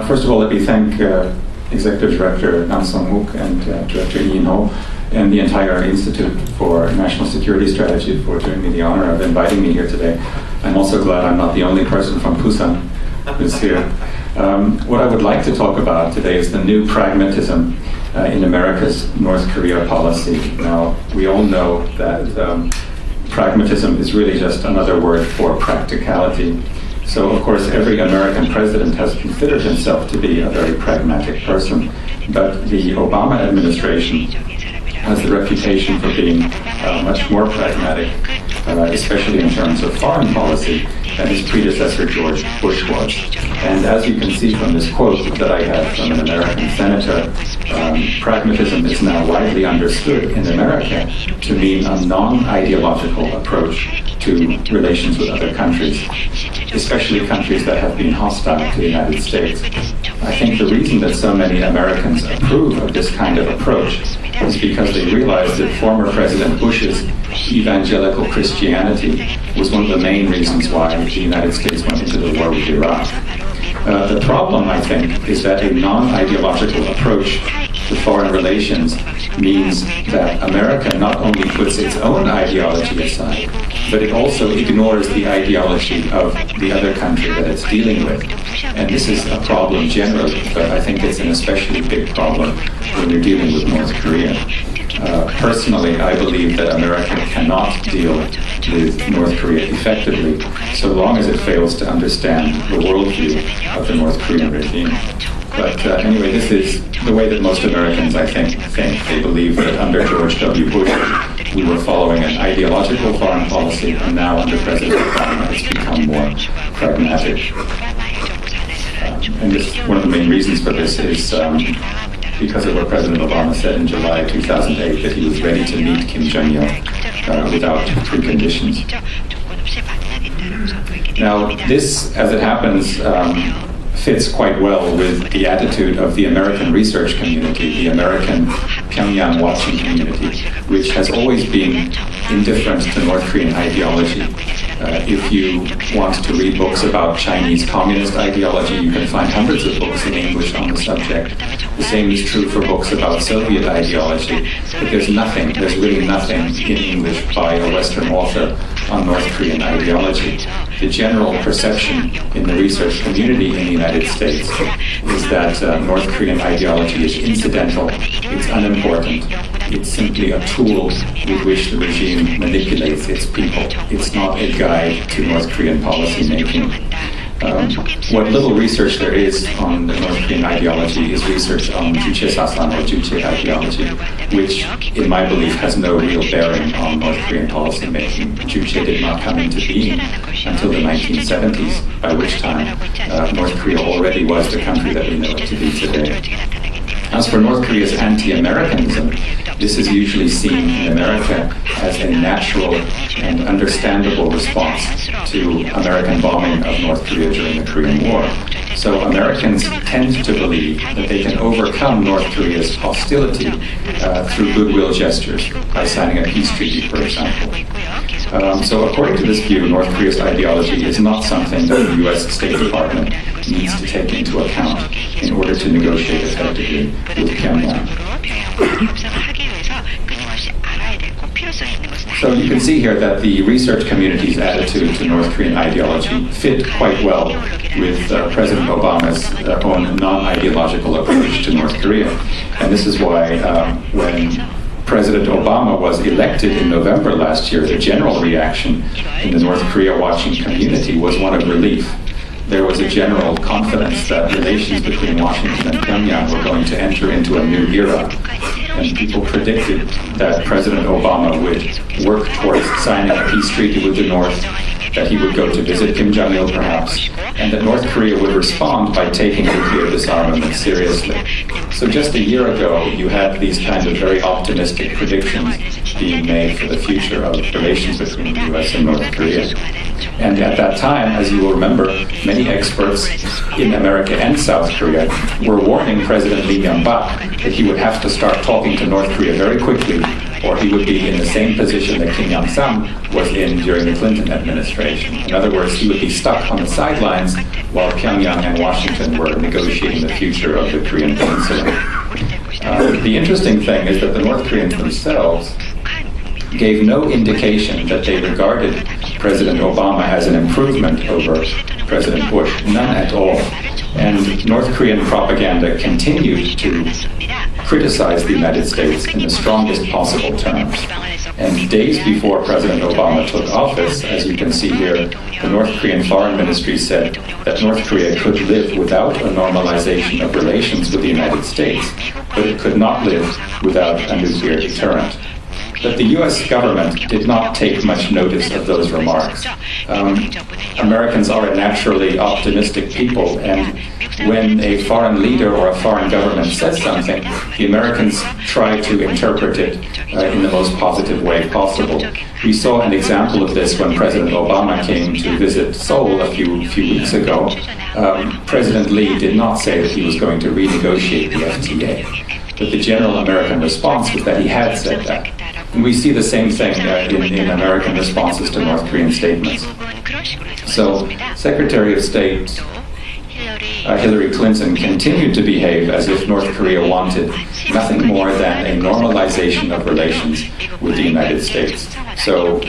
First of all, let me thank Executive Director Nam Sung-wook and Director Lee In-ho and the entire Institute for National Security Strategy for doing me the honor of inviting me here today. I'm also glad I'm not the only person from Busan who's here. What I would like to talk about today is the new pragmatism in America's North Korea policy. Now, we all know that pragmatism is really just another word for practicality. So, of course, every American president has considered himself to be a very pragmatic person, but the Obama administration has the reputation for being much more pragmatic, especially in terms of foreign policy, than his predecessor George Bush was. And as you can see from this quote that I have from an American senator, pragmatism is now widely understood in America to mean a non-ideological approach to relations with other countries, especially countries that have been hostile to the United States. I think the reason that so many Americans approve of this kind of approach is because they realize that former President Bush's evangelical Christianity was one of the main reasons why the United States went into the war with Iraq. The problem, I think, is that a non-ideological approach to foreign relations means that America not only puts its own ideology aside, but it also ignores the ideology of the other country that it's dealing with. And this is a problem generally, but I think it's an especially big problem when you're dealing with North Korea. Personally, I believe that America cannot deal with North Korea effectively so long as it fails to understand the worldview of the North Korean regime. But anyway, this is the way that most Americans, I think. They believe that under George W. Bush, we were following an ideological foreign policy, and now under President Obama, it's become more pragmatic. And one of the main reasons for this is because of what President Obama said in July 2008, that he was ready to meet Kim Jong-il without preconditions. Now, this, as it happens, fits quite well with the attitude of the American research community, the American Pyongyang watching community, which has always been indifferent to North Korean ideology. If you want to read books about Chinese communist ideology, you can find hundreds of books in English on the subject. The same is true for books about Soviet ideology, but there's really nothing in English by a Western author on North Korean ideology. The general perception in the research community in the United States is that North Korean ideology is incidental, it's unimportant, it's simply a tool with which the regime manipulates its people. It's not a guide to North Korean policy making. What little research there is on the North Korean ideology is research on Juche Sasan or Juche ideology, which, in my belief, has no real bearing on North Korean policy making. Juche did not come into being until the 1970s, by which time North Korea already was the country that we know it to be today. As for North Korea's anti-Americanism, this is usually seen in America as a natural and understandable response to American bombing of North Korea during the Korean War. So Americans tend to believe that they can overcome North Korea's hostility through goodwill gestures, by signing a peace treaty, for example. So according to this view, North Korea's ideology is not something that the U.S. State Department needs to take into account in order to negotiate effectively with Pyongyang. So you can see here that the research community's attitude to North Korean ideology fit quite well with President Obama's own non-ideological approach to North Korea. And this is why when President Obama was elected in November last year, the general reaction in the North Korea watching community was one of relief. There was a general confidence that relations between Washington and Pyongyang were going to enter into a new era. And people predicted that President Obama would work towards signing a peace treaty with the North, that he would go to visit Kim Jong-il perhaps, and that North Korea would respond by taking nuclear disarmament seriously. So just a year ago, you had these kinds of very optimistic predictions being made for the future of relations between the U.S. and North Korea. And at that time, as you will remember, many experts in America and South Korea were warning President Lee Myung-bak that he would have to start talking to North Korea very quickly or he would be in the same position that Kim Young-sam was in during the Clinton administration. In other words, he would be stuck on the sidelines while Pyongyang and Washington were negotiating the future of the Korean Peninsula. The interesting thing is that the North Koreans themselves gave no indication that they regarded President Obama as an improvement over President Bush, none at all. And North Korean propaganda continued to criticize the United States in the strongest possible terms. And days before President Obama took office, as you can see here, the North Korean Foreign Ministry said that North Korea could live without a normalization of relations with the United States, but it could not live without a nuclear deterrent. But the US government did not take much notice of those remarks. Americans are a naturally optimistic people, and when a foreign leader or a foreign government says something, the Americans try to interpret it in the most positive way possible. We saw an example of this when President Obama came to visit Seoul a few weeks ago. President Lee did not say that he was going to renegotiate the FTA, but the general American response was that he had said that. And we see the same thing in American responses to North Korean statements. So, Secretary of State Hillary Clinton continued to behave as if North Korea wanted nothing more than a normalization of relations with the United States. So,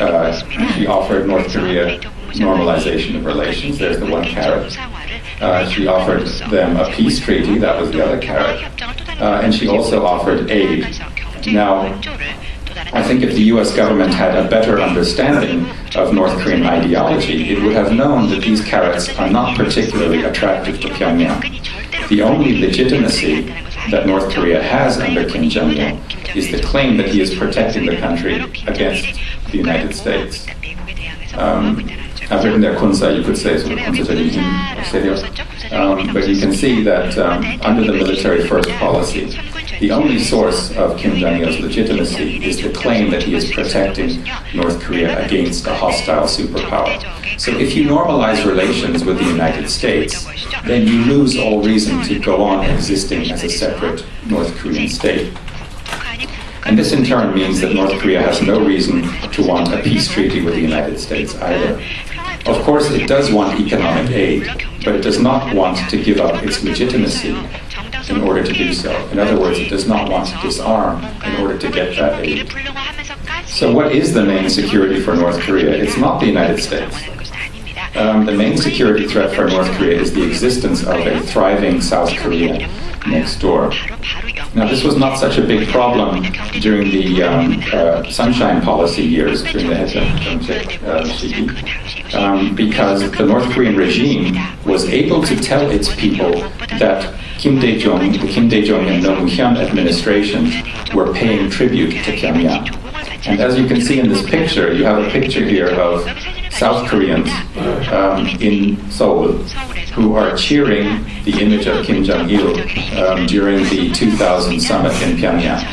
she offered North Korea normalization of relations. There's the one carrot. She offered them a peace treaty. That was the other carrot. And she also offered aid. Now, I think if the US government had a better understanding of North Korean ideology, it would have known that these carrots are not particularly attractive to Pyongyang. The only legitimacy that North Korea has under Kim Jong-il is the claim that he is protecting the country against the United States. I've written there Kunsa, you could say, sort of Kunsa, but you can see that under the military first policy, the only source of Kim Jong-il's legitimacy is the claim that he is protecting North Korea against a hostile superpower. So if you normalize relations with the United States, then you lose all reason to go on existing as a separate North Korean state. And this in turn means that North Korea has no reason to want a peace treaty with the United States either. Of course, it does want economic aid, but it does not want to give up its legitimacy in order to do so. In other words, it does not want to disarm in order to get that aid. So what is the main security for North Korea? It's not the United States. The main security threat for North Korea is the existence of a thriving South Korea next door. Now, this was not such a big problem during the Sunshine Policy years, during the because the North Korean regime was able to tell its people that the Kim Dae-jung and Roh Moo-hyun administrations were paying tribute to Pyongyang. And as you can see in this picture, you have a picture here of South Koreans in Seoul who are cheering the image of Kim Jong-il during the 2000 summit in Pyongyang.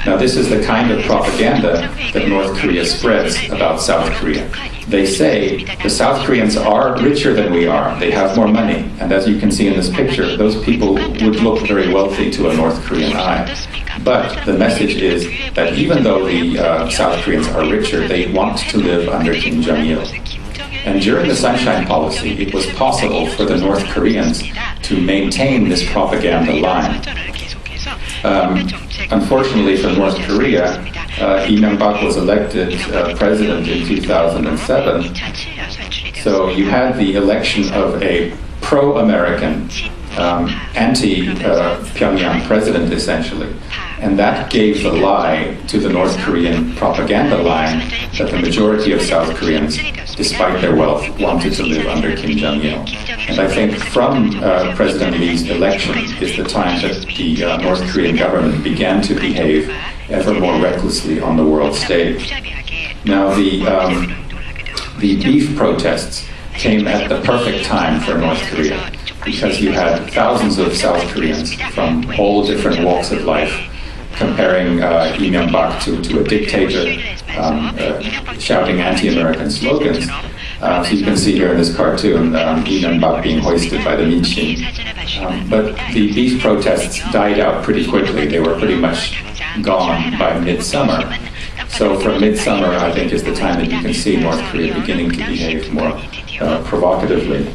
Now, this is the kind of propaganda that North Korea spreads about South Korea. They say the South Koreans are richer than we are. They have more money. And as you can see in this picture, those people would look very wealthy to a North Korean eye. But the message is that even though the South Koreans are richer, they want to live under Kim Jong-il. And during the Sunshine Policy, it was possible for the North Koreans to maintain this propaganda line. Unfortunately for North Korea, Lee Myung-bak was elected president in 2007. So you had the election of a pro-American, anti-Pyongyang president, essentially. And that gave the lie to the North Korean propaganda line that the majority of South Koreans, despite their wealth, wanted to live under Kim Jong-il. And I think from President Lee's election is the time that the North Korean government began to behave ever more recklessly on the world stage. Now, the beef protests came at the perfect time for North Korea, because you had thousands of South Koreans from all different walks of life comparing Lee Myung-bak to a dictator, shouting anti-American slogans. So you can see here in this cartoon Lee Myung-bak being hoisted by the Minchin. But the beef protests died out pretty quickly. They were pretty much gone by midsummer. So from midsummer, I think, is the time that you can see North Korea beginning to behave more provocatively.